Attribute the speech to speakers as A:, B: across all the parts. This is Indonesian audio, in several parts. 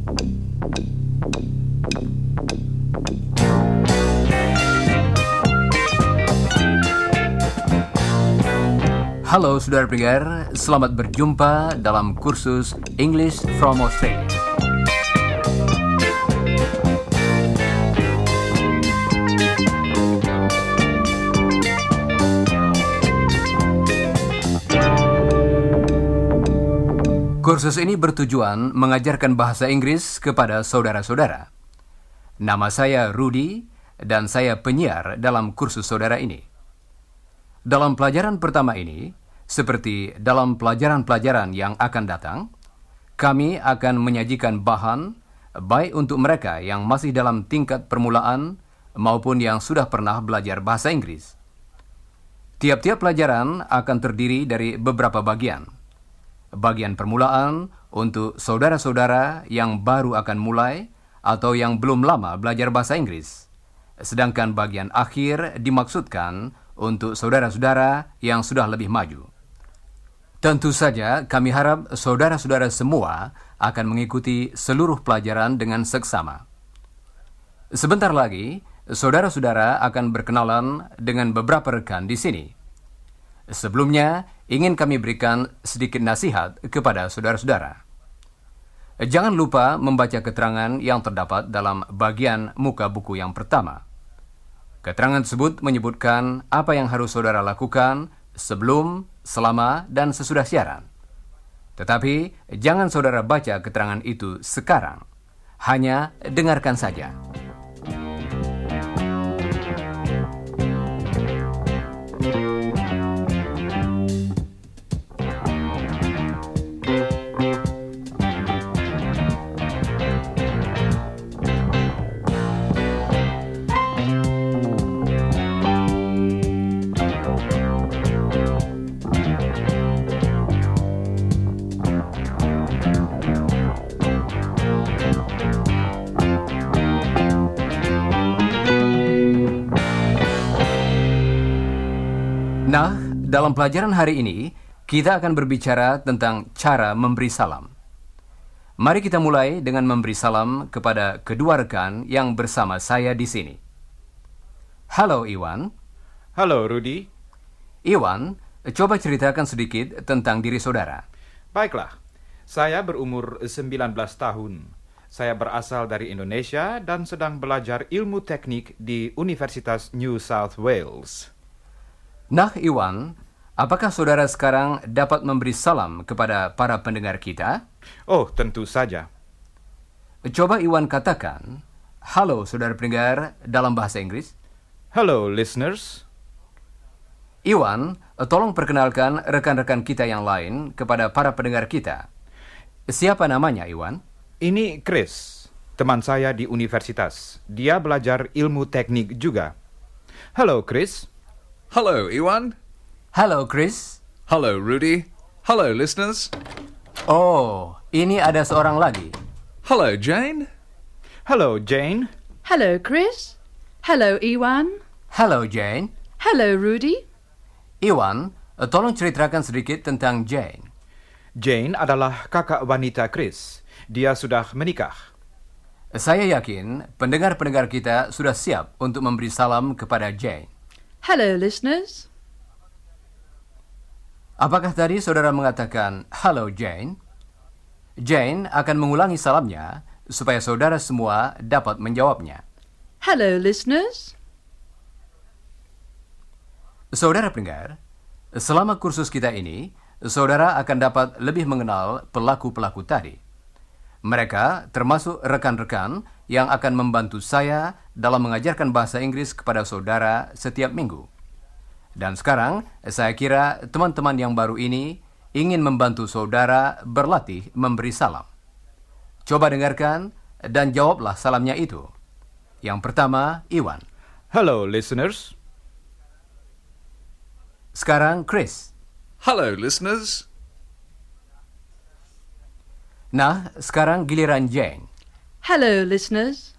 A: Halo saudara pendengar, selamat berjumpa dalam kursus English from Australia. Kursus ini bertujuan mengajarkan bahasa Inggris kepada saudara-saudara. Nama saya Rudy dan saya penyiar dalam kursus saudara ini. Dalam pelajaran pertama ini, seperti dalam pelajaran-pelajaran yang akan datang, kami akan menyajikan bahan baik untuk mereka yang masih dalam tingkat permulaan maupun yang sudah pernah belajar bahasa Inggris. Tiap-tiap pelajaran akan terdiri dari beberapa bagian. Bagian permulaan untuk saudara-saudara yang baru akan mulai atau yang belum lama belajar bahasa Inggris. Sedangkan bagian akhir dimaksudkan untuk saudara-saudara yang sudah lebih maju. Tentu saja kami harap saudara-saudara semua akan mengikuti seluruh pelajaran dengan seksama. Sebentar lagi, saudara-saudara akan berkenalan dengan beberapa rekan di sini. Sebelumnya, ingin kami berikan sedikit nasihat kepada saudara-saudara. Jangan lupa membaca keterangan yang terdapat dalam bagian muka buku yang pertama. Keterangan tersebut menyebutkan apa yang harus saudara lakukan sebelum, selama, dan sesudah siaran. Tetapi, jangan saudara baca keterangan itu sekarang. Hanya dengarkan saja. Nah, dalam pelajaran hari ini, kita akan berbicara tentang cara memberi salam. Mari kita mulai dengan memberi salam kepada kedua rekan yang bersama saya di sini. Halo Iwan.
B: Halo Rudy.
A: Iwan, coba ceritakan sedikit tentang diri saudara.
B: Baiklah, saya berumur 19 tahun. Saya berasal dari Indonesia dan sedang belajar ilmu teknik di Universitas New South Wales.
A: Nah, Iwan, apakah saudara sekarang dapat memberi salam kepada para pendengar kita?
B: Oh, tentu saja.
A: Coba Iwan katakan, halo saudara pendengar dalam bahasa Inggris.
B: Hello, listeners.
A: Iwan, tolong perkenalkan rekan-rekan kita yang lain kepada para pendengar kita. Siapa namanya, Iwan?
B: Ini Chris, teman saya di universitas. Dia belajar ilmu teknik juga. Halo, Chris.
C: Hello, Iwan.
A: Halo, Chris.
C: Hello, Rudy. Hello, listeners.
A: Oh, ini ada seorang lagi.
C: Hello, Jane.
B: Hello, Jane.
D: Hello, Chris. Hello, Iwan.
A: Halo, Jane.
D: Hello, Rudy.
A: Iwan, tolong ceritakan sedikit tentang Jane.
B: Jane adalah kakak wanita Chris. Dia sudah menikah.
A: Saya yakin pendengar-pendengar kita sudah siap untuk memberi salam kepada Jane.
D: Hello, listeners.
A: Apakah tadi saudara mengatakan, halo Jane? Jane akan mengulangi salamnya supaya saudara semua dapat menjawabnya.
D: Hello, listeners.
A: Saudara pendengar, selama kursus kita ini, saudara akan dapat lebih mengenal pelaku-pelaku tadi. Mereka termasuk rekan-rekan yang akan membantu saya dalam mengajarkan bahasa Inggris kepada saudara setiap minggu. Dan sekarang, saya kira teman-teman yang baru ini ingin membantu saudara berlatih memberi salam. Coba dengarkan dan jawablah salamnya itu. Yang pertama, Iwan.
B: Hello, listeners.
A: Sekarang, Chris.
C: Hello, listeners.
A: Nah, sekarang giliran Jane.
D: Hello, listeners.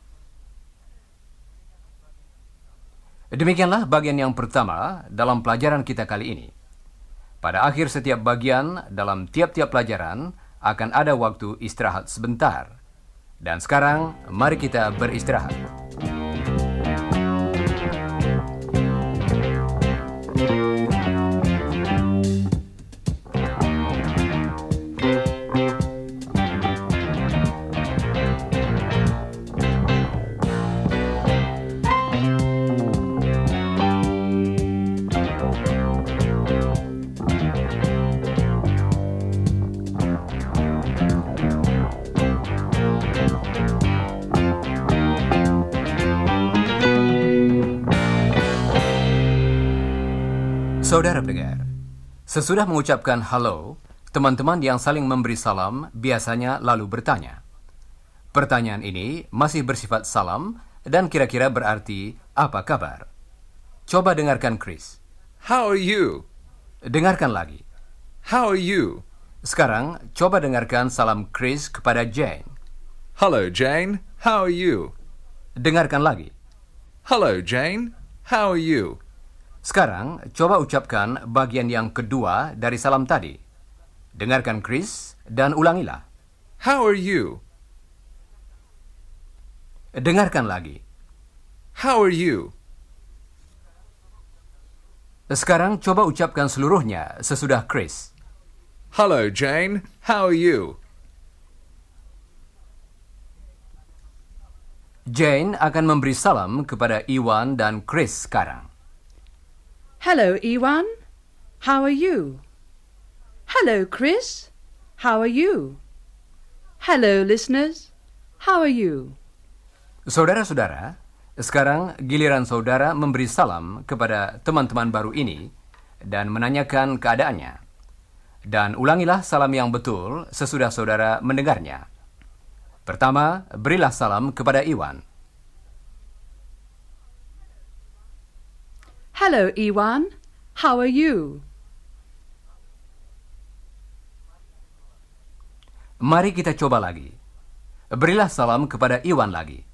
A: Demikianlah bagian yang pertama dalam pelajaran kita kali ini. Pada akhir setiap bagian dalam tiap-tiap pelajaran akan ada waktu istirahat sebentar. Dan sekarang, mari kita beristirahat. Saudara pendengar, sesudah mengucapkan halo, teman-teman yang saling memberi salam biasanya lalu bertanya. Pertanyaan ini masih bersifat salam dan kira-kira berarti apa kabar. Coba dengarkan Chris.
C: How are you?
A: Dengarkan lagi.
C: How are you?
A: Sekarang coba dengarkan salam Chris kepada Jane.
C: Hello, Jane. How are you?
A: Dengarkan lagi.
C: Hello, Jane. How are you?
A: Sekarang coba ucapkan bagian yang kedua dari salam tadi. Dengarkan Chris dan ulangilah.
C: How are you?
A: Dengarkan lagi.
C: How are you?
A: Sekarang coba ucapkan seluruhnya sesudah Chris.
C: Hello, Jane. How are you?
A: Jane akan memberi salam kepada Iwan dan Chris sekarang.
D: Hello, Iwan. How are you? Hello, Chris. How are you? Hello, listeners. How are you?
A: Saudara-saudara, sekarang giliran saudara memberi salam kepada teman-teman baru ini dan menanyakan keadaannya. Dan ulangilah salam yang betul sesudah saudara mendengarnya. Pertama, berilah salam kepada Iwan.
D: Hello, Iwan. How are you?
A: Mari kita coba lagi. Berilah salam kepada Iwan lagi.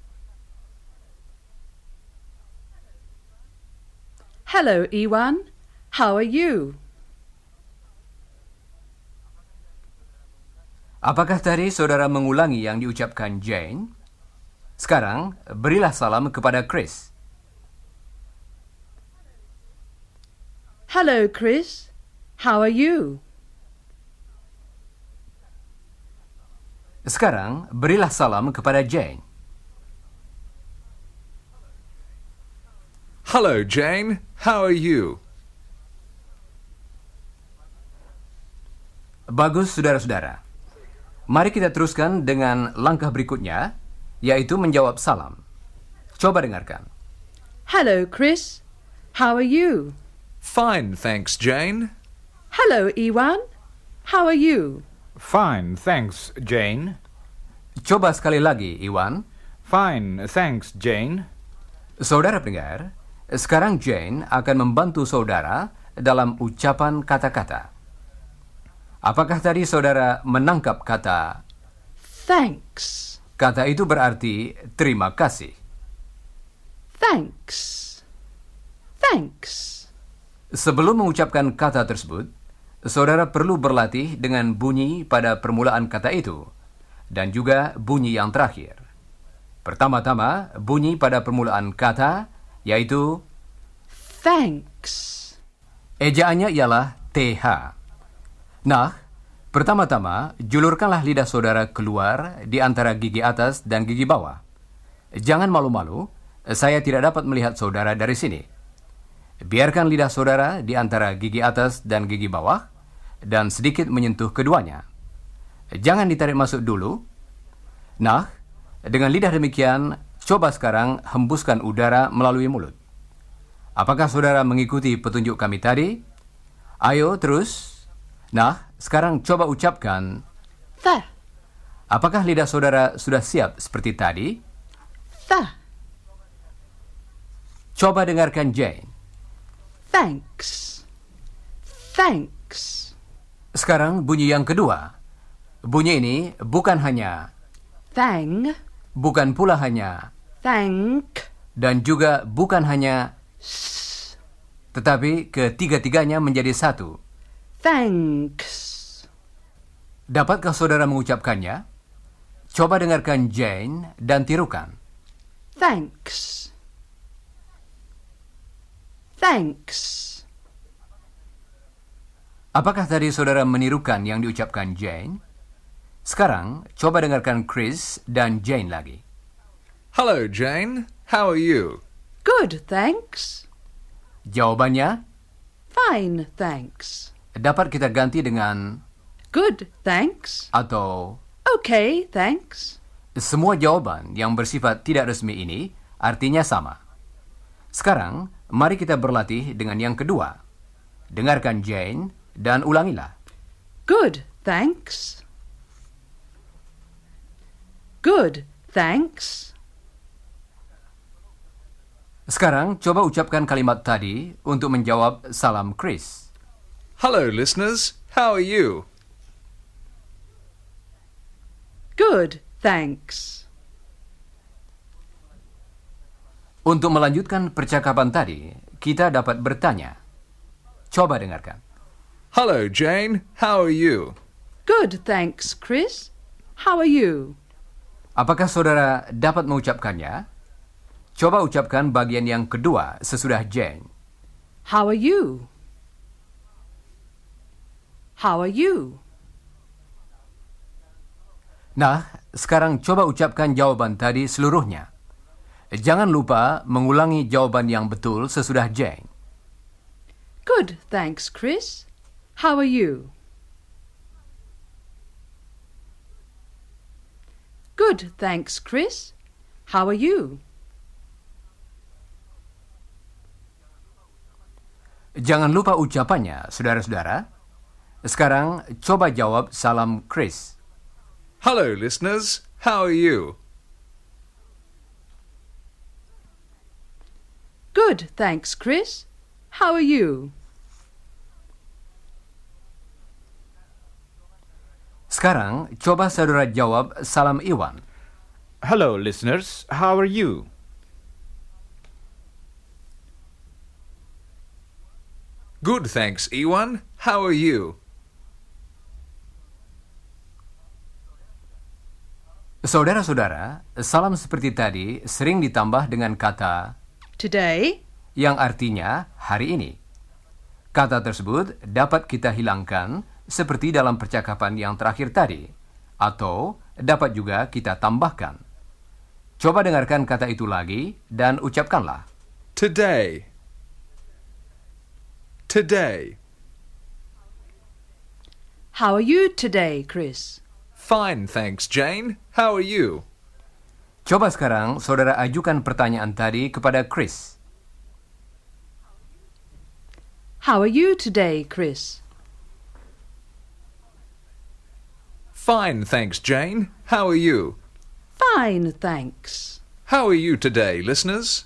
D: Hello, Iwan. How are you?
A: Apakah tadi saudara mengulangi yang diucapkan Jane? Sekarang, berilah salam kepada Chris.
D: Hello, Chris. How are you?
A: Sekarang, berilah salam kepada Jane.
C: Hello, Jane. How are you?
A: Bagus, saudara-saudara. Mari kita teruskan dengan langkah berikutnya, yaitu menjawab salam. Coba dengarkan.
D: Hello, Chris. How are you?
C: Fine, thanks, Jane.
D: Hello, Iwan. How are you?
B: Fine, thanks, Jane.
A: Coba sekali lagi, Iwan.
B: Fine, thanks, Jane.
A: Saudara pendengar, sekarang Jane akan membantu saudara dalam ucapan kata-kata. Apakah tadi saudara menangkap kata?
D: Thanks.
A: Kata itu berarti terima kasih.
D: Thanks. Thanks.
A: Sebelum mengucapkan kata tersebut, saudara perlu berlatih dengan bunyi pada permulaan kata itu dan juga bunyi yang terakhir. Pertama-tama, bunyi pada permulaan kata yaitu
D: Thanks.
A: ejaannya ialah TH. Nah, pertama-tama, julurkanlah lidah saudara keluar di antara gigi atas dan gigi bawah. Jangan malu-malu, saya tidak dapat melihat saudara dari sini. Biarkan lidah saudara di antara gigi atas dan gigi bawah dan sedikit menyentuh keduanya. Jangan ditarik masuk dulu. Nah, dengan lidah demikian, coba sekarang hembuskan udara melalui mulut. Apakah saudara mengikuti petunjuk kami tadi? Ayo terus. Nah, sekarang coba ucapkan.
D: The.
A: Apakah lidah saudara sudah siap seperti tadi?
D: The.
A: Coba dengarkan Jane.
D: Thanks. Thanks.
A: Sekarang bunyi yang kedua. Bunyi ini bukan hanya,
D: Thang.
A: bukan pula hanya,
D: Thank.
A: dan juga bukan hanya, tetapi ketiga-tiganya menjadi satu.
D: Thanks.
A: Dapatkah saudara mengucapkannya? Coba dengarkan Jane dan tirukan.
D: Thanks. Thanks.
A: Apakah tadi saudara menirukan yang diucapkan Jane? Sekarang, coba dengarkan Chris dan Jane lagi.
C: Hello, Jane. How are you?
D: Good, thanks.
A: Jawabannya
D: Fine, thanks.
A: dapat kita ganti dengan
D: Good, thanks.
A: atau.
D: Okay, thanks.
A: Semua jawaban yang bersifat tidak resmi ini artinya sama. Sekarang, mari kita berlatih dengan yang kedua. Dengarkan Jane dan ulangilah.
D: Good, thanks. Good, thanks.
A: Sekarang, coba ucapkan kalimat tadi untuk menjawab salam Chris.
C: Hello, listeners. How are you?
D: Good, thanks.
A: Untuk melanjutkan percakapan tadi, kita dapat bertanya. Coba dengarkan.
C: Hello, Jane. How are you?
D: Good, thanks, Chris. How are you?
A: Apakah saudara dapat mengucapkannya? Coba ucapkan bagian yang kedua sesudah Jane.
D: How are you? How are you?
A: Nah, sekarang coba ucapkan jawaban tadi seluruhnya. Jangan lupa mengulangi jawaban yang betul sesudah Jane.
D: Good, thanks, Chris. How are you? Good, thanks, Chris. How are you?
A: Jangan lupa ucapannya, saudara-saudara. Sekarang coba jawab salam Chris.
C: Hello, listeners. How are you?
D: Good, thanks, Chris. How are you?
A: Sekarang coba saudara jawab salam Iwan.
B: Hello, listeners. How are you?
C: Good, thanks, Ewan. How are you?
A: Saudara-saudara, salam seperti tadi sering ditambah dengan kata
D: Today,
A: yang artinya hari ini. Kata tersebut dapat kita hilangkan seperti dalam percakapan yang terakhir tadi, atau dapat juga kita tambahkan. Coba dengarkan kata itu lagi dan ucapkanlah.
C: Today. Today.
D: how are you today, Chris?
C: Fine, thanks, Jane. How are you?
A: Coba sekarang saudara ajukan pertanyaan tadi kepada Chris.
D: How are you today, Chris?
C: Fine, thanks, Jane. How are you?
D: Fine, thanks.
C: How are you today, listeners?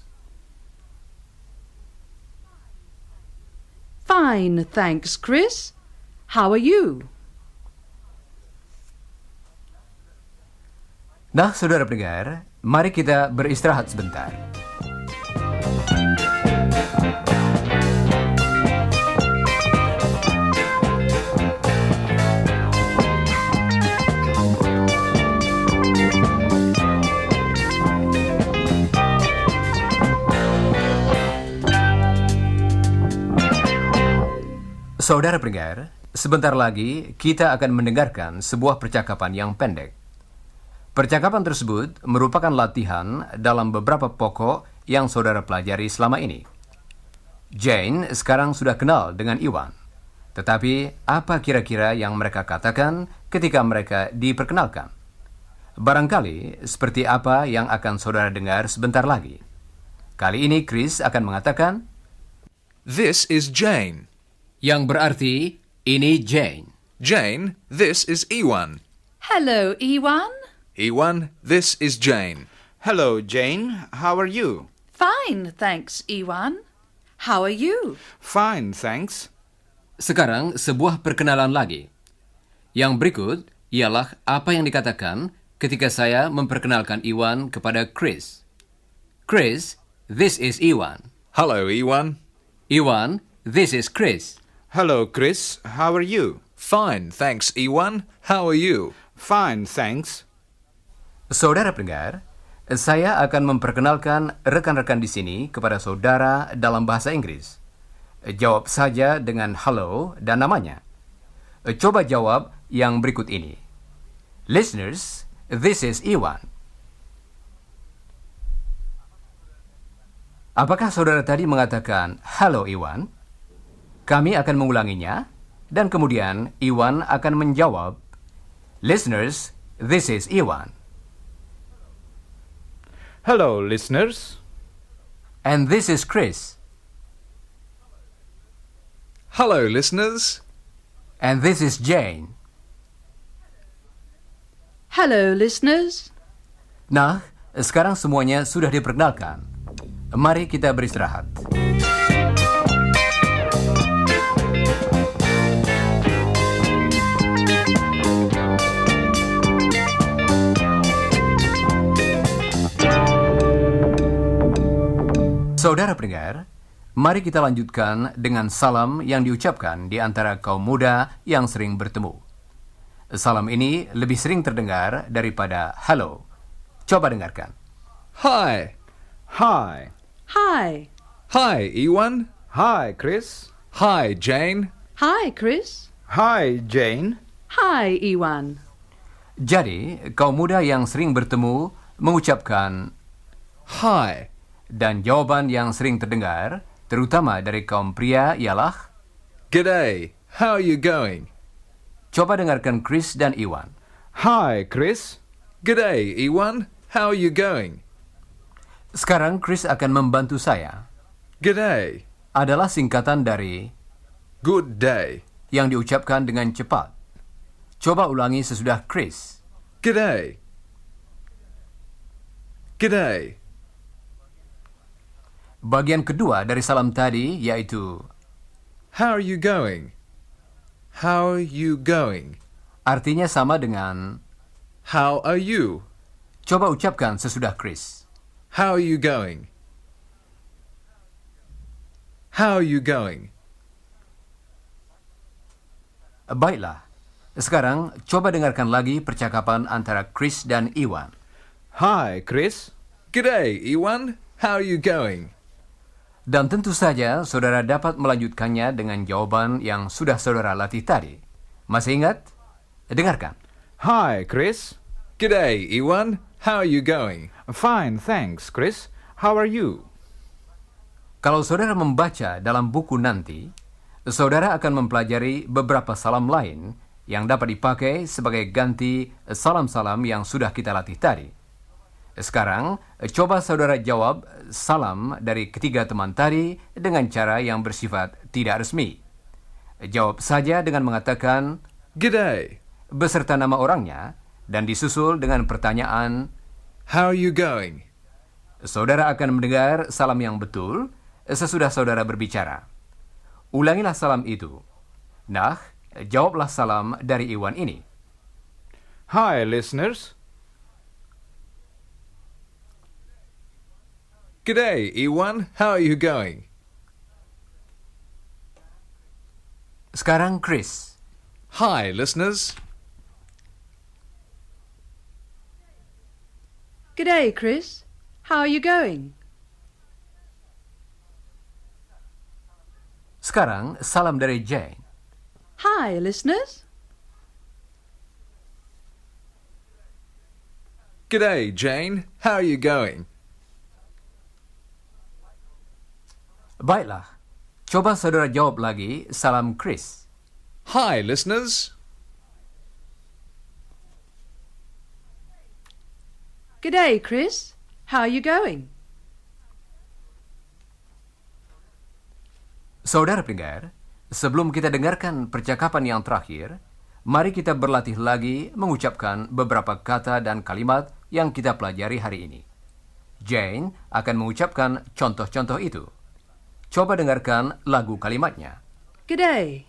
D: Fine, thanks, Chris. How are you?
A: Nah, saudara pendengar, mari kita beristirahat sebentar. Saudara pendengar, sebentar lagi kita akan mendengarkan sebuah percakapan yang pendek. Percakapan tersebut merupakan latihan dalam beberapa pokok yang saudara pelajari selama ini. Jane sekarang sudah kenal dengan Iwan. Tetapi apa kira-kira yang mereka katakan ketika mereka diperkenalkan? Barangkali seperti apa yang akan saudara dengar sebentar lagi. Kali ini Chris akan mengatakan,
C: This is Jane.
A: yang berarti ini Jane.
C: Jane, this is Ewan.
D: Hello, Ewan.
C: Ewan, this is Jane.
B: Hello, Jane. How are you?
D: Fine, thanks, Ewan. How are you?
B: Fine, thanks.
A: Sekarang sebuah perkenalan lagi. Yang berikut ialah apa yang dikatakan ketika saya memperkenalkan Iwan kepada Chris. Chris, this is Iwan.
C: Hello, Ewan.
A: Iwan, this is Chris.
B: Hello, Chris. How are you?
C: Fine, thanks, Ewan. How are you?
B: Fine, thanks.
A: Saudara pendengar, saya akan memperkenalkan rekan-rekan di sini kepada saudara dalam bahasa Inggris. Jawab saja dengan hello dan namanya. Coba jawab yang berikut ini. Listeners, this is Iwan. Apakah saudara tadi mengatakan hello Iwan? Kami akan mengulanginya dan kemudian Iwan akan menjawab, Listeners, this is Iwan.
B: Hello, listeners.
A: And this is Chris.
C: Hello, listeners.
A: And this is Jane.
D: Hello, listeners.
A: Nah, sekarang semuanya sudah diperkenalkan. Mari kita beristirahat. Saudara pendengar, mari kita lanjutkan dengan salam yang diucapkan di antara kaum muda yang sering bertemu. Salam ini lebih sering terdengar daripada hello. Coba dengarkan.
C: Hi.
B: Hi.
D: Hi.
C: Hi, Ewan.
B: Hi, Chris.
C: Hi, Jane.
D: Hi, Chris.
B: Hi, Jane.
D: Hi, Iwan.
A: Jadi, kaum muda yang sering bertemu mengucapkan
C: Hi.
A: dan jawaban yang sering terdengar, terutama dari kaum pria, ialah
C: G'day. How are you going?
A: coba dengarkan Chris dan Iwan.
B: Hi, Chris.
C: G'day, Ewan. How are you going?
A: Sekarang Chris akan membantu saya.
C: G'day.
A: Adalah singkatan dari
C: Good day.
A: yang diucapkan dengan cepat. Coba ulangi sesudah Chris.
C: G'day. G'day.
A: Bagian kedua dari salam tadi yaitu
C: How are you going? How are you going?
A: artinya sama dengan
C: How are you?
A: coba ucapkan sesudah Chris.
C: How are you going? How are you going?
A: Baiklah. Sekarang coba dengarkan lagi percakapan antara Chris dan Iwan.
B: Hi, Chris.
C: G'day, Ewan. How are you going?
A: Dan tentu saja saudara dapat melanjutkannya dengan jawaban yang sudah saudara latih tadi. Masih ingat? Dengarkan.
B: Hi, Chris.
C: G'day, Ewan. How are you going?
B: Fine, thanks, Chris. How are you?
A: Kalau saudara membaca dalam buku nanti, saudara akan mempelajari beberapa salam lain yang dapat dipakai sebagai ganti salam-salam yang sudah kita latih tadi. Sekarang, coba saudara jawab salam dari ketiga teman tadi dengan cara yang bersifat tidak resmi. Jawab saja dengan mengatakan
C: G'day.
A: beserta nama orangnya dan disusul dengan pertanyaan.
C: How are you going?
A: Saudara akan mendengar salam yang betul sesudah saudara berbicara. Ulangilah salam itu. Nah, jawablah salam dari Iwan ini.
B: Hi, listeners.
C: G'day, Ewan. How are you going?
A: Sekarang Chris.
C: Hi, listeners.
D: G'day, Chris. How are you going?
A: Sekarang salam dari Jane.
D: Hi, listeners.
C: G'day, Jane. How are you going?
A: Baiklah, coba saudara jawab lagi salam Chris.
C: Hi, listeners.
D: G'day, Chris. How are you going?
A: Saudara pendengar, sebelum kita dengarkan percakapan yang terakhir, mari kita berlatih lagi mengucapkan beberapa kata dan kalimat yang kita pelajari hari ini. Jane akan mengucapkan contoh-contoh itu. Coba dengarkan lagu kalimatnya.
D: G'day.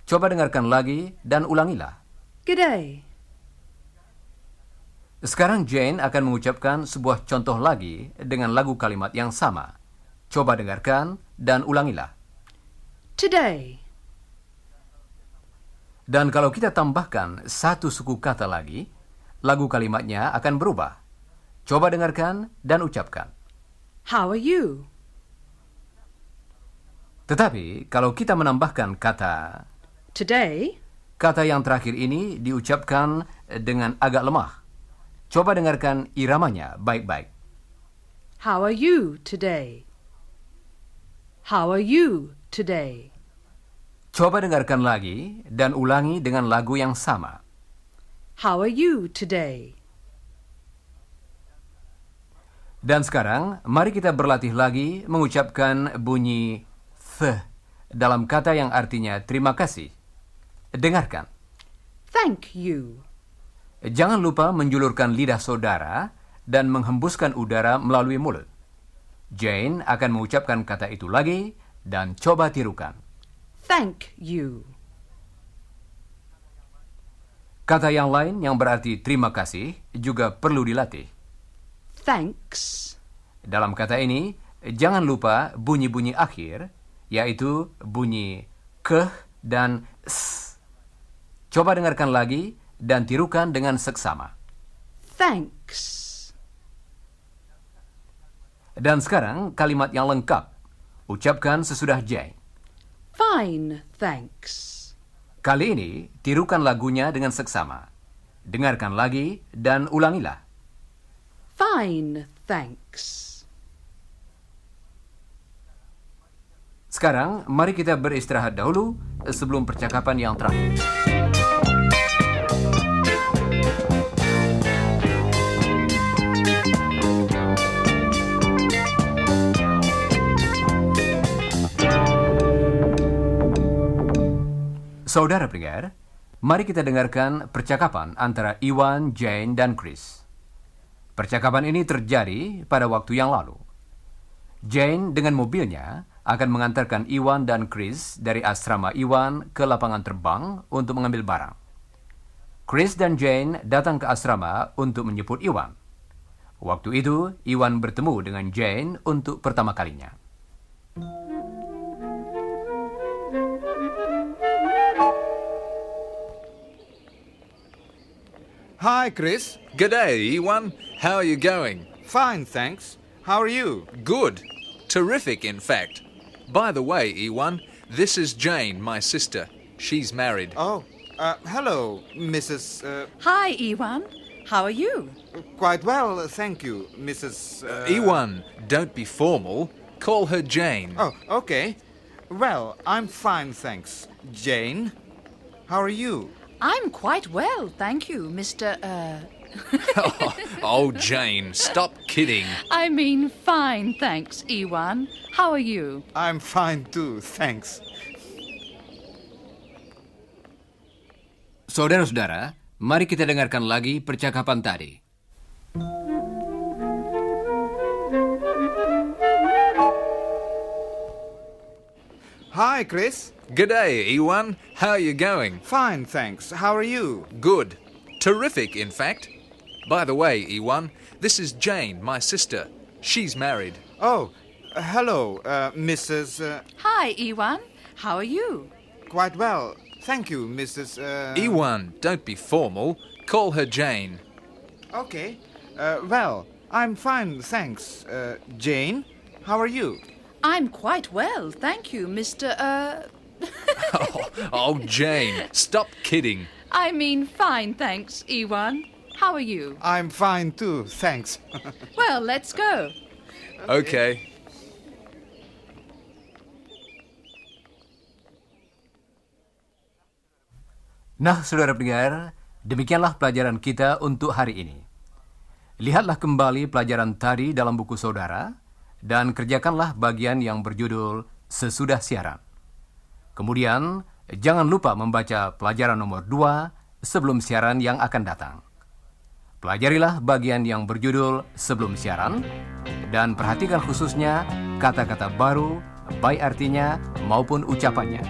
A: Coba dengarkan lagi dan ulangilah.
D: G'day.
A: Sekarang Jane akan mengucapkan sebuah contoh lagi dengan lagu kalimat yang sama. Coba dengarkan dan ulangilah.
D: Today.
A: Dan kalau kita tambahkan satu suku kata lagi, lagu kalimatnya akan berubah. Coba dengarkan dan ucapkan.
D: How are you?
A: Tetapi kalau kita menambahkan kata,
D: Today?
A: kata yang terakhir ini diucapkan dengan agak lemah. Coba dengarkan iramanya baik-baik.
D: How are you today? How are you today?
A: Coba dengarkan lagi dan ulangi dengan lagu yang sama.
D: How are you today?
A: Dan sekarang, mari kita berlatih lagi mengucapkan bunyi th dalam kata yang artinya terima kasih. Dengarkan.
D: Thank you.
A: Jangan lupa menjulurkan lidah saudara dan menghembuskan udara melalui mulut. Jane akan mengucapkan kata itu lagi dan coba tirukan.
D: Thank you.
A: Kata yang lain yang berarti terima kasih juga perlu dilatih.
D: Thanks.
A: Dalam kata ini, jangan lupa bunyi-bunyi akhir, yaitu bunyi keh dan s. Coba dengarkan lagi dan tirukan dengan seksama.
D: Thanks.
A: Dan sekarang kalimat yang lengkap. Ucapkan sesudah Jane.
D: Fine, thanks.
A: Kali ini, tirukan lagunya dengan seksama. Dengarkan lagi dan ulangilah.
D: Fine, thanks.
A: Sekarang, mari kita beristirahat dahulu sebelum percakapan yang terakhir. Saudara pendengar, mari kita dengarkan percakapan antara Iwan, Jane, dan Chris. Percakapan ini terjadi pada waktu yang lalu. Jane dengan mobilnya akan mengantarkan Iwan dan Chris dari asrama Iwan ke lapangan terbang untuk mengambil barang. Chris dan Jane datang ke asrama untuk menjemput Iwan. Waktu itu, Iwan bertemu dengan Jane untuk pertama kalinya.
B: Hi, Chris.
C: G'day, Ewan. How are you going?
B: Fine, thanks. How are you?
C: Good. Terrific, in fact. By the way, Ewan, this is Jane, my sister. She's married.
B: Oh, hello, Mrs.
E: Hi, Ewan. How are you?
B: Quite well, thank you, Mrs.
C: Ewan, don't be formal. Call her Jane.
B: Oh, okay. Well, I'm fine, thanks. Jane, how are you?
E: I'm quite well, thank you, Mr.
C: Oh, Jane, stop kidding.
E: I mean, fine, thanks, Ewan. How are you?
B: I'm fine too, thanks.
A: Saudara-saudara, mari kita dengarkan lagi percakapan tadi.
B: Hi, Chris.
C: G'day, Ewan. How are you going?
B: Fine, thanks. How are you?
C: Good. Terrific, in fact. By the way, Ewan, this is Jane, my sister. She's married.
B: Oh, hello, Mrs.
E: Hi, Ewan. How are you?
B: Quite well, thank you, Mrs.
C: Ewan, don't be formal. Call her Jane.
B: Okay. Well, I'm fine, thanks. Jane, how are you?
E: I'm quite well, thank you, Mr.
C: Oh, Jane, stop kidding.
E: I mean, fine, thanks, Ewan. How are you?
B: I'm fine too, thanks.
E: Well, let's go.
C: Okay.
A: Nah, saudara pendengar, demikianlah pelajaran kita untuk hari ini. Lihatlah kembali pelajaran tadi dalam buku saudara, dan kerjakanlah bagian yang berjudul sesudah siaran. Kemudian, jangan lupa membaca pelajaran nomor 2 sebelum siaran yang akan datang. Pelajarilah bagian yang berjudul sebelum siaran, dan perhatikan khususnya kata-kata baru, baik artinya maupun ucapannya.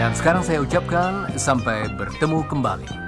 A: Dan sekarang saya ucapkan sampai bertemu kembali.